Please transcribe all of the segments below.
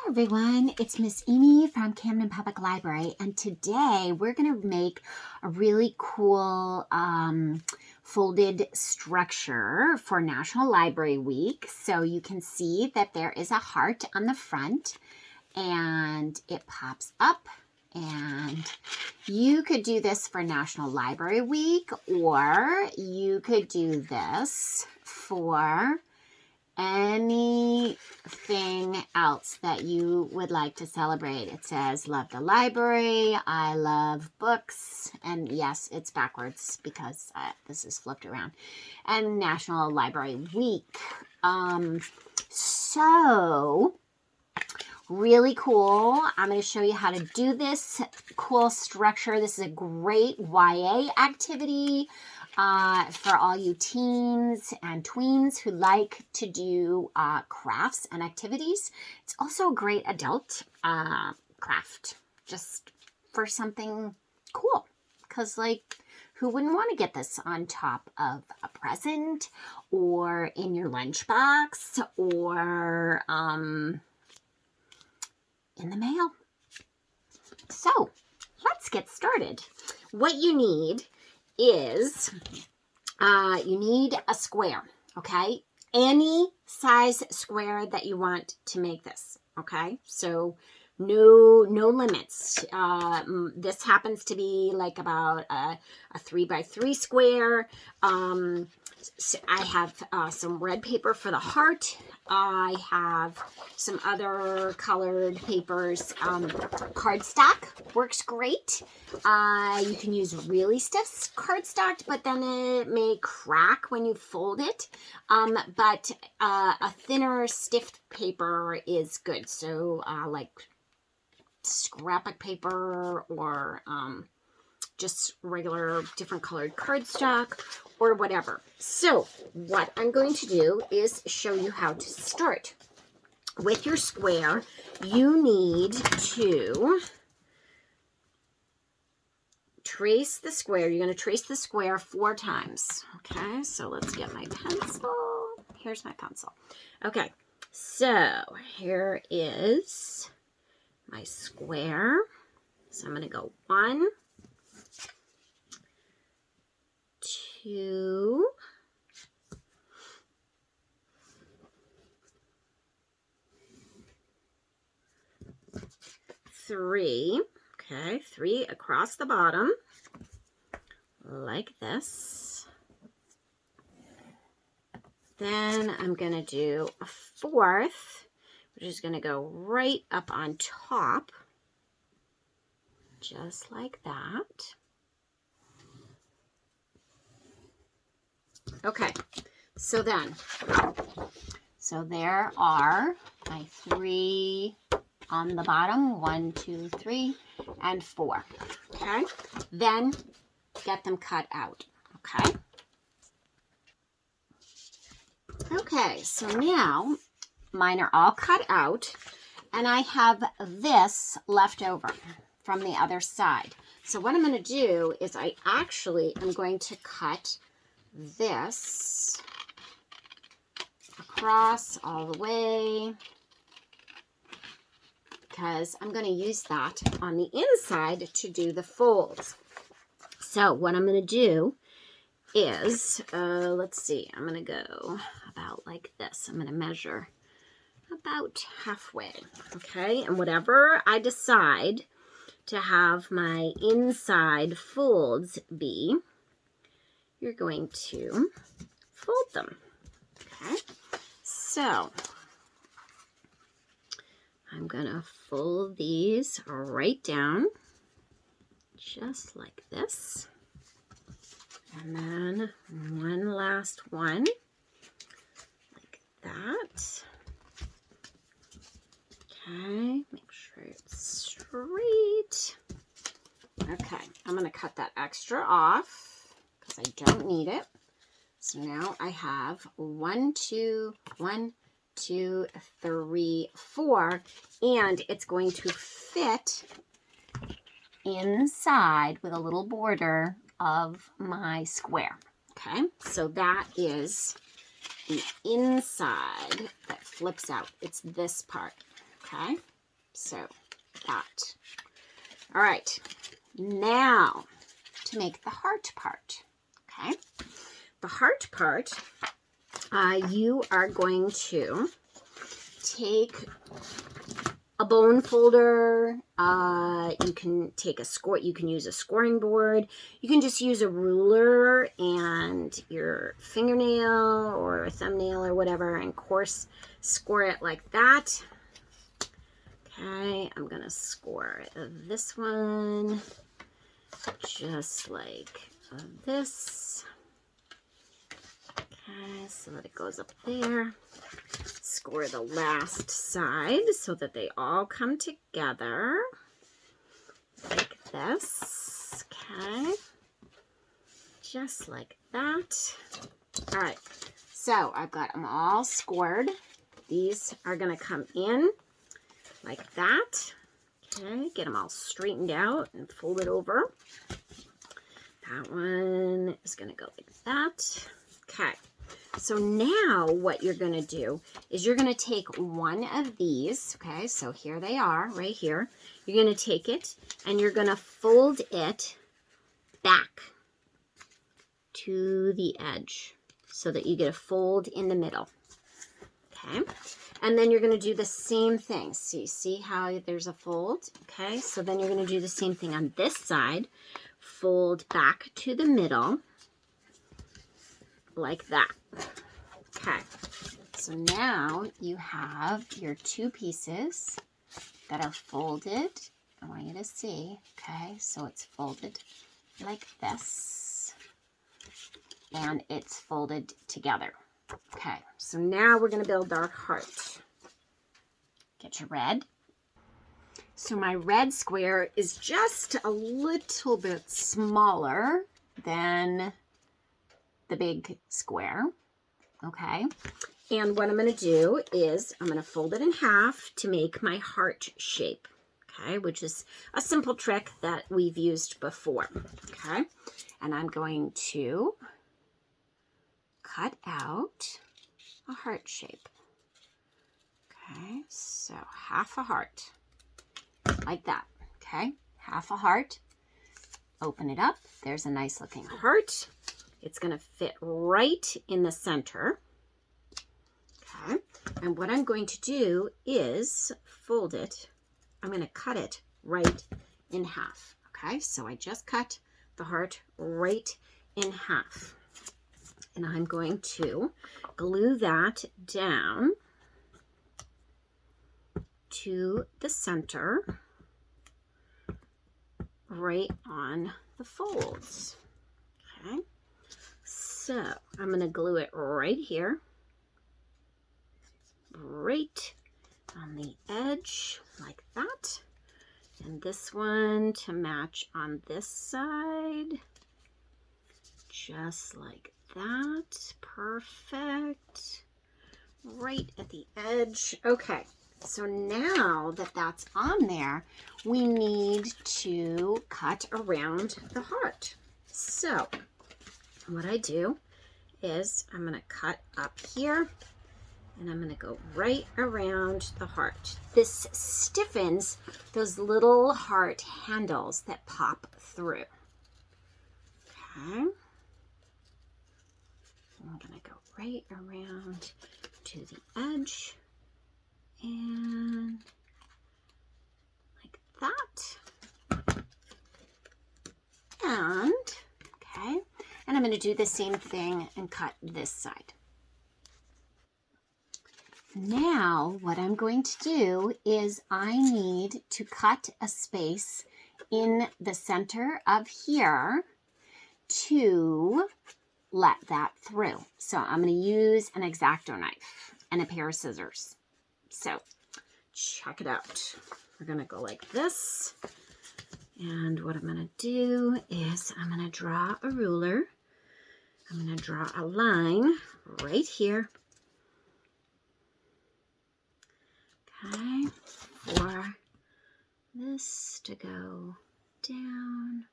Hi everyone, it's Miss Amy from Camden Public Library, and today we're going to make a really cool folded structure for National Library Week. So you can see that there is a heart on the front and it pops up, and you could do this for National Library Week, or you could do this for anything else that you would like to celebrate. It says, love the library, I love books, and yes, it's backwards because this is flipped around, and National Library Week. So really cool. I'm going to show you how to do this cool structure. This is a great YA activity for all you teens and tweens who like to do crafts and activities. It's also a great adult craft, just for something cool. Because, like, who wouldn't want to get this on top of a present or in your lunchbox or in the mail? So let's get started. What you need is you need a square, okay? Any size square that you want to make this, okay? So no limits. This happens to be like about a 3x3 square. So I have some red paper for the heart. I have some other colored papers. Cardstock works great. You can use really stiff cardstock, but then it may crack when you fold it. But a thinner, stiff paper is good. So like scrapbook paper or just regular different colored cardstock or whatever. So what I'm going to do is show you how to start. With your square, you need to trace the square. You're going to trace the square 4 times. Okay, so let's get my pencil. Here's my pencil. Okay, so here is my square. So I'm going to go 1, 2, 3. Okay, 3 across the bottom, like this. Then I'm going to do a 4th, which is going to go right up on top, just like that. Okay, so there are my 3 on the bottom, 1, 2, 3, and 4. Okay, then get them cut out. Okay. Okay, so now mine are all cut out, and I have this left over from the other side. So what I'm going to do is I actually am going to cut this across all the way, because I'm going to use that on the inside to do the folds. So what I'm going to do is, let's see, I'm going to go about like this. I'm going to measure about halfway, okay? And whatever I decide to have my inside folds be, you're going to fold them, okay? So I'm going to fold these right down, just like this. And then one last one, like that. Okay, make sure it's straight. Okay, I'm going to cut that extra off because I don't need it. So now I have 1, 2, 3, 4, and it's going to fit inside with a little border of my square. Okay, so that is the inside that flips out. It's this part. Okay, So that. All right, now to make the heart part, okay? The heart part, you are going to take a bone folder. You can take you can use a scoring board. You can just use a ruler and your fingernail or a thumbnail or whatever and coarse score it like that. Okay, I'm gonna score this one just like this. Okay, so that it goes up there. Score the last side so that they all come together like this. Okay, just like that. All right, so I've got them all scored. These are going to come in like that. Okay, get them all straightened out and folded over. That one is going to go like that. Okay. So now what you're going to do is you're going to take one of these, okay, so here they are right here. You're going to take it and you're going to fold it back to the edge so that you get a fold in the middle, okay? And then you're going to do the same thing. See how there's a fold, okay? So then you're going to do the same thing on this side. Fold back to the middle like that. Okay, so now you have your two pieces that are folded. I want you to see, okay, so it's folded like this, and it's folded together. Okay, so now we're going to build our heart. Get your red. So my red square is just a little bit smaller than the big square. Okay, and what I'm going to do is I'm going to fold it in half to make my heart shape, okay, which is a simple trick that we've used before, okay, and I'm going to cut out a heart shape, okay, so half a heart, like that, okay, half a heart, open it up, there's a nice looking heart. It's going to fit right in the center. Okay. And what I'm going to do is fold it. I'm going to cut it right in half. Okay. So I just cut the heart right in half. And I'm going to glue that down to the center right on the folds. Okay. So I'm going to glue it right here, right on the edge like that. And this one to match on this side, just like that. Perfect. Right at the edge. Okay, so now that that's on there, we need to cut around the heart. So what I do is I'm going to cut up here and I'm going to go right around the heart. This stiffens those little heart handles that pop through. Okay. I'm going to go right around to the edge and like that. And, okay, and I'm going to do the same thing and cut this side. Now, what I'm going to do is I need to cut a space in the center of here to let that through. So I'm going to use an X-Acto knife and a pair of scissors. So check it out. We're going to go like this. And what I'm going to do is I'm going to draw a ruler. I'm going to draw a line right here. Okay, for this to go down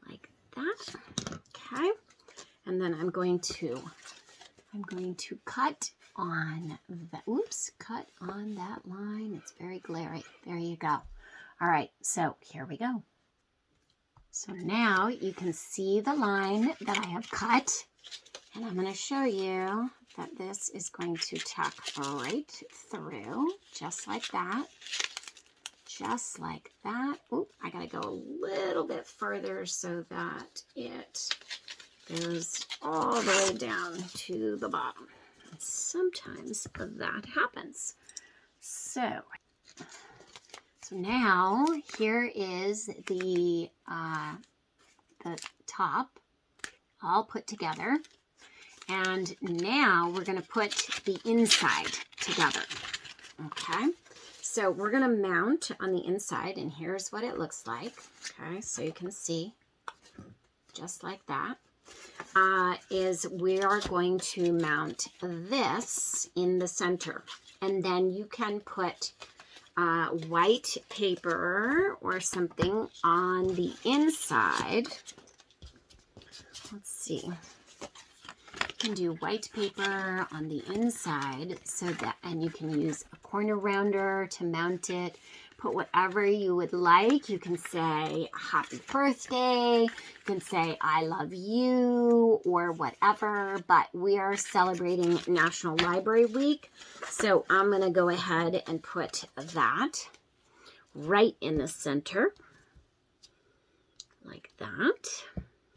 like that. Okay, and then I'm going to cut on the, oops, cut on that line. It's very glary. There you go. All right, so here we go. So now you can see the line that I have cut, and I'm going to show you that this is going to tuck right through, just like that. Just like that. Oop, I got to go a little bit further so that it goes all the way down to the bottom. And sometimes that happens. So now here is the top all put together. And now we're going to put the inside together. Okay. So we're going to mount on the inside, and here's what it looks like. Okay, so you can see, just like that, is we are going to mount this in the center. And then you can put white paper or something on the inside. Let's see. You can do white paper on the inside so that, and you can use a corner rounder to mount it. Put whatever you would like. You can say happy birthday, you can say I love you, or whatever, but we are celebrating National Library Week, so I'm going to go ahead and put that right in the center, like that.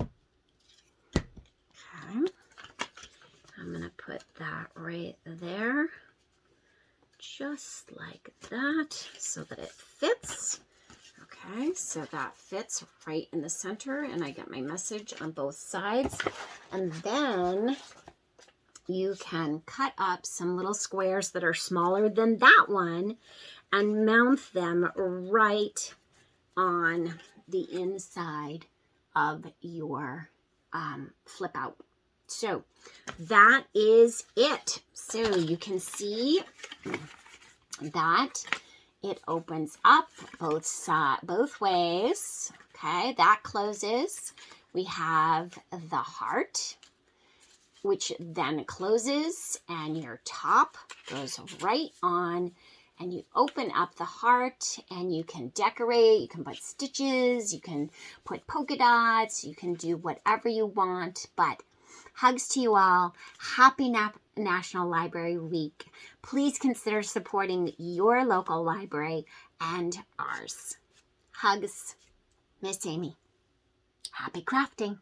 Okay. I'm going to put that right there, just like that, so that it fits. Okay, so that fits right in the center, and I get my message on both sides. And then you can cut up some little squares that are smaller than that one and mount them right on the inside of your flip out. So that is it. So you can see that it opens up both ways. Okay, that closes. We have the heart, which then closes, and your top goes right on, and you open up the heart, and you can decorate, you can put stitches, you can put polka dots, you can do whatever you want, but hugs to you all. Happy National Library Week. Please consider supporting your local library and ours. Hugs, Miss Amy. Happy crafting.